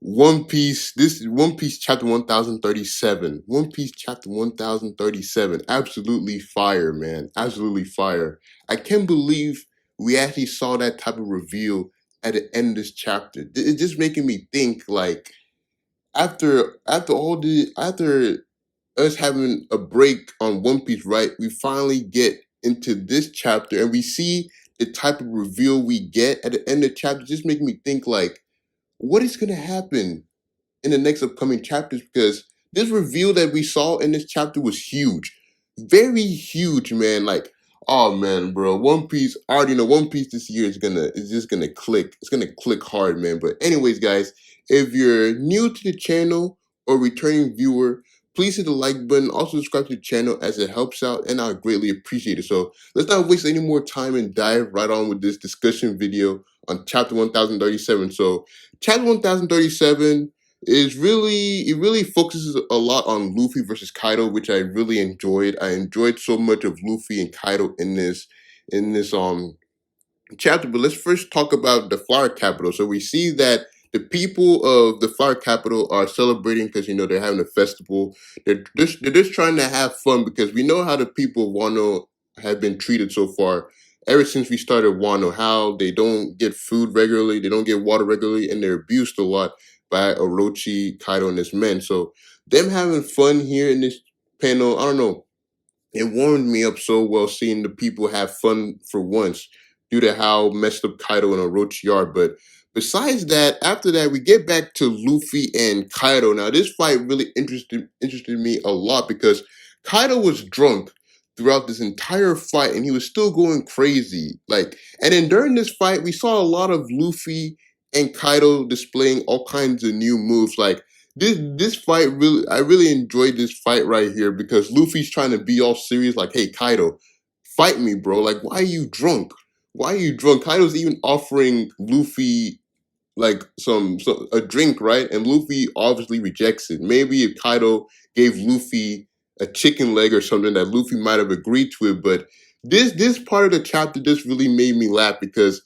One Piece chapter 1037. One Piece chapter 1037. Absolutely fire, man. Absolutely fire. I can't believe we actually saw that type of reveal at the end of this chapter. It's just making me think like after us having a break on One Piece, right? We finally get into this chapter and we see the type of reveal we get at the end of the chapter, just making me think like, what is gonna happen in the next upcoming chapters? Because this reveal that we saw in this chapter was huge, very huge, man. Like, oh man, bro, One Piece. I already know One Piece this year is just gonna click. It's gonna click hard, man. But anyways, guys, if you're new to the channel or returning viewer, please hit the like button. Also subscribe to the channel as it helps out, and I greatly appreciate it. So let's not waste any more time and dive right on with this discussion video on chapter 1037. So chapter 1037 is really focuses a lot on Luffy versus Kaido, which I really enjoyed. I enjoyed so much of Luffy and Kaido in this chapter. But let's first talk about the Flower Capital. So we see that the people of the Flower Capital are celebrating because they're having a festival. They're just trying to have fun because we know how the people of Wano have been treated so far. Ever since we started Wano, how they don't get food regularly, they don't get water regularly, and they're abused a lot by Orochi, Kaido, and his men. So them having fun here in this panel, I don't know, it warmed me up so well seeing the people have fun for once due to how messed up Kaido and Orochi are. But besides that, after that, we get back to Luffy and Kaido. Now, this fight really interested me a lot because Kaido was drunk throughout this entire fight and he was still going crazy. And then during this fight, we saw a lot of Luffy and Kaido displaying all kinds of new moves. Like this fight I really enjoyed this fight right here because Luffy's trying to be all serious, like, hey Kaido, fight me, bro. Like, why are you drunk? Why are you drunk? Kaido's even offering Luffy like a drink, right? And Luffy obviously rejects it. Maybe if Kaido gave Luffy a chicken leg or something, that Luffy might have agreed to it. But this part of the chapter just really made me laugh because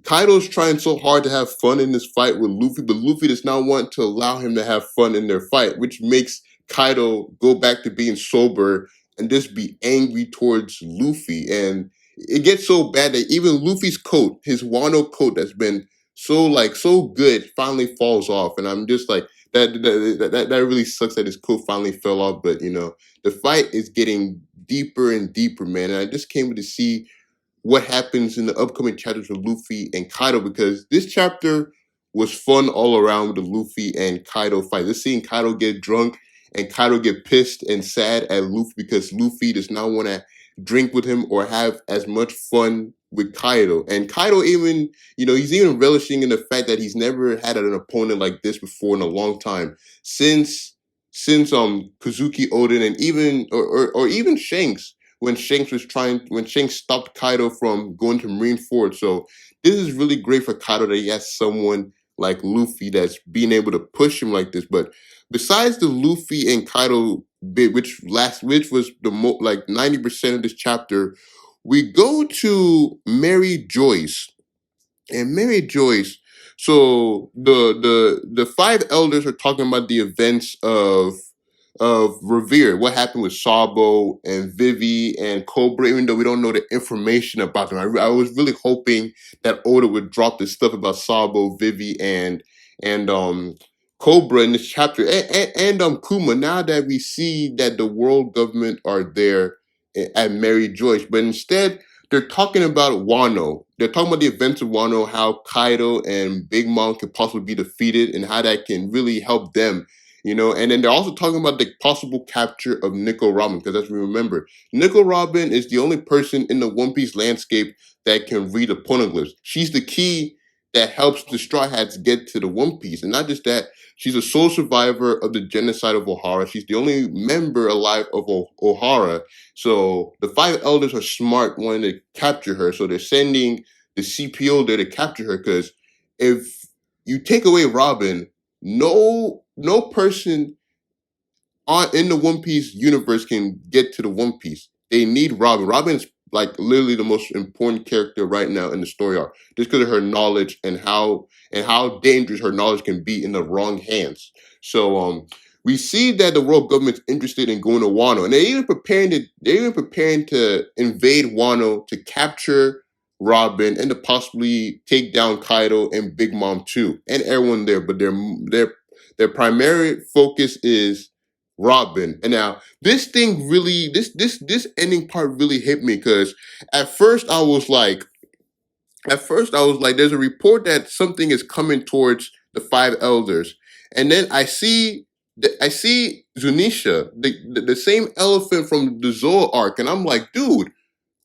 Kaido's trying so hard to have fun in this fight with Luffy, but Luffy does not want to allow him to have fun in their fight, which makes Kaido go back to being sober and just be angry towards Luffy. And it gets so bad that even Luffy's coat, his Wano coat that's been so good, finally falls off. And I'm just like, that really sucks that his coat finally fell off. But the fight is getting deeper and deeper, man. And I just came to see what happens in the upcoming chapters with Luffy and Kaido because this chapter was fun all around with the Luffy and Kaido fight. Just seeing Kaido get drunk and Kaido get pissed and sad at Luffy because Luffy does not want to drink with him or have as much fun with Kaido. And Kaido even, he's even relishing in the fact that he's never had an opponent like this before in a long time. Since Kazuki Oden and even or even Shanks when Shanks stopped Kaido from going to Marineford. So this is really great for Kaido that he has someone like Luffy that's being able to push him like this. But besides the Luffy and Kaido bit, which was the 90% of this chapter, we go to Mary Joyce. And Mary Joyce, so the five elders are talking about the events of Revere, what happened with Sabo and Vivi and Cobra, even though we don't know the information about them. I was really hoping that Oda would drop this stuff about Sabo, Vivi, and Cobra in this chapter, and Kuma. Now that we see that the world government are there at Mary Joyce, but instead they're talking about Wano. They're talking about the events of Wano, how Kaido and Big Mom could possibly be defeated, and how that can really help them. And then they're also talking about the possible capture of Nico Robin, because as we remember, Nico Robin is the only person in the One Piece landscape that can read the poneglyphs. She's the key that helps the Straw Hats get to the One Piece. And not just that, she's a sole survivor of the genocide of Ohara. She's the only member alive of Ohara. So the five elders are smart wanting to capture her. So they're sending the CPO there to capture her, because if you take away Robin, no person in the One Piece universe can get to the One Piece. They need Robin. Robin's like literally the most important character right now in the story arc, just because of her knowledge and how dangerous her knowledge can be in the wrong hands. So we see that the world government's interested in going to Wano, and they're even preparing to invade Wano to capture Robin and to possibly take down Kaido and Big Mom too, and everyone there. But their primary focus is Robin. And now this thing really, this ending part really hit me because at first I was like, there's a report that something is coming towards the five elders, and then I see Zunesha, the same elephant from the Zoro arc, and I'm like, dude,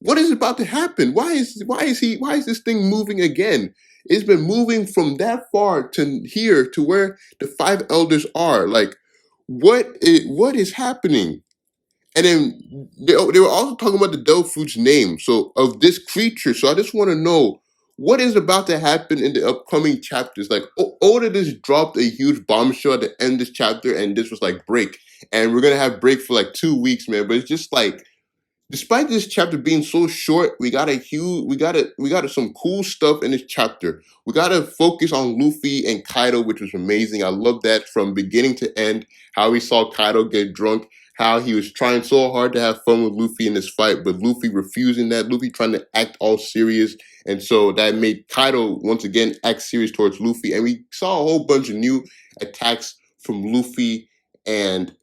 what is about to happen? Why is this thing moving again? It's been moving from that far to here to where the five elders are. Like, what is happening? And then they were also talking about the devil fruit's name, so of this creature. So I just want to know what is about to happen in the upcoming chapters. Like Oda just dropped a huge bombshell at the end of this chapter, and this was like break, and we're gonna have break for like 2 weeks, man. But it's just like, despite this chapter being so short, we got some cool stuff in this chapter. We got to focus on Luffy and Kaido, which was amazing. I love that from beginning to end. How we saw Kaido get drunk, how he was trying so hard to have fun with Luffy in this fight, but Luffy refusing that. Luffy trying to act all serious, and so that made Kaido once again act serious towards Luffy. And we saw a whole bunch of new attacks from Luffy and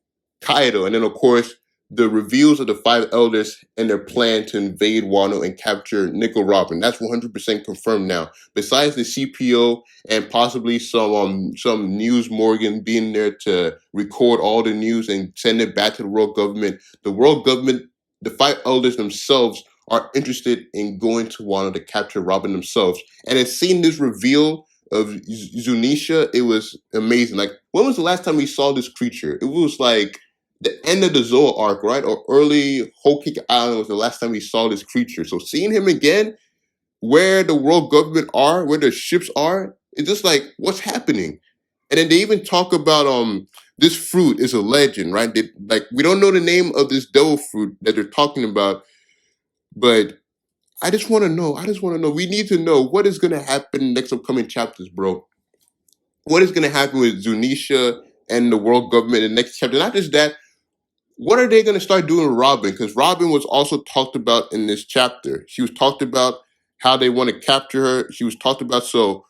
Kaido, and then of course the reveals of the five elders and their plan to invade Wano and capture Nico Robin. That's 100% confirmed now. Besides the CPO and possibly some news Morgan being there to record all the news and send it back to the world government, the five elders themselves are interested in going to Wano to capture Robin themselves. And in seeing this reveal of Zunesha, it was amazing. Like, when was the last time we saw this creature? It was like the end of the Zoro arc, right? Or early Whole Cake Island was the last time we saw this creature. So seeing him again, where the world government are, where their ships are, it's just like, what's happening? And then they even talk about this fruit is a legend, right? Like, we don't know the name of this devil fruit that they're talking about, but I just want to know. We need to know what is going to happen in the next upcoming chapters, bro. What is going to happen with Zunisha and the world government in the next chapter? Not just that, what are they going to start doing with Robin? Because Robin was also talked about in this chapter. She was talked about how they want to capture her. She was talked about. So,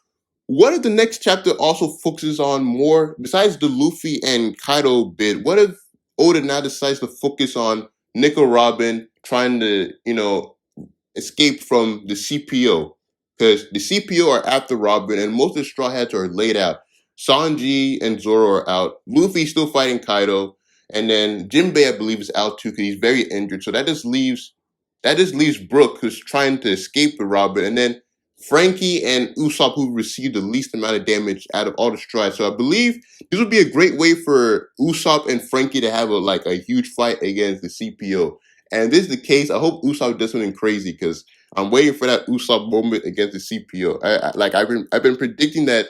what if the next chapter also focuses on more, besides the Luffy and Kaido bit? What if Oda now decides to focus on Nico Robin trying to, escape from the CPO? Because the CPO are after Robin, and most of the Straw Hats are laid out. Sanji and Zoro are out. Luffy's still fighting Kaido. And then Jinbei, I believe, is out too because he's very injured. So that just leaves Brook, who's trying to escape with Robin, and then Frankie and Usopp, who received the least amount of damage out of all the strides. So I believe this would be a great way for Usopp and Frankie to have a huge fight against the CPO. And if this is the case, I hope Usopp does something crazy because I'm waiting for that Usopp moment against the CPO. I've been predicting that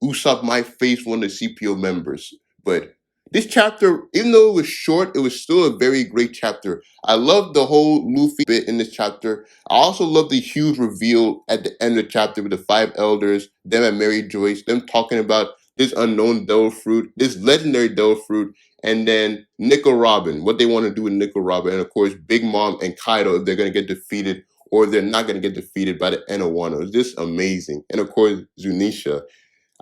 Usopp might face one of the CPO members. But this chapter, even though it was short, it was still a very great chapter. I love the whole Luffy bit in this chapter. I also love the huge reveal at the end of the chapter with the five elders, them and Mary Joyce, them talking about this unknown devil fruit, this legendary devil fruit, and then Nico Robin, what they want to do with Nico Robin, and of course Big Mom and Kaido if they're going to get defeated or they're not going to get defeated by the end of Wano. It's just amazing. And of course Zunisha.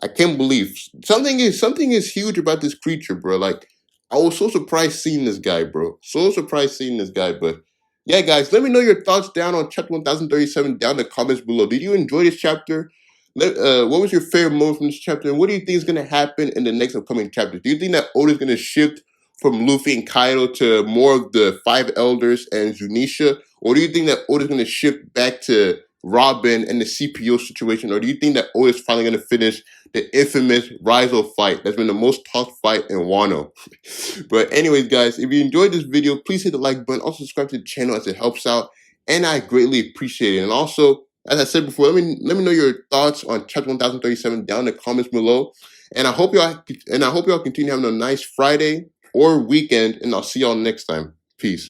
I can't believe something is huge about this creature, bro. Like, I was so surprised seeing this guy, bro. So surprised seeing this guy. But yeah, guys, let me know your thoughts down on chapter 1037 down in the comments below. Did you enjoy this chapter? What was your favorite moment from this chapter? And what do you think is gonna happen in the next upcoming chapters? Do you think that Oda's gonna shift from Luffy and Kaido to more of the five elders and Zunisha? Or do you think that Oda's gonna shift back to Robin and the CPO situation? Or do you think that Oda's finally gonna finish the infamous Rizzo fight that's been the most talked fight in Wano? But anyways, guys, if you enjoyed this video, please hit the like button. Also subscribe to the channel as it helps out, and I greatly appreciate it. And also, as I said before, let me know your thoughts on chapter 1037 down in the comments below. And I hope y'all continue having a nice Friday or weekend, and I'll see y'all next time. Peace.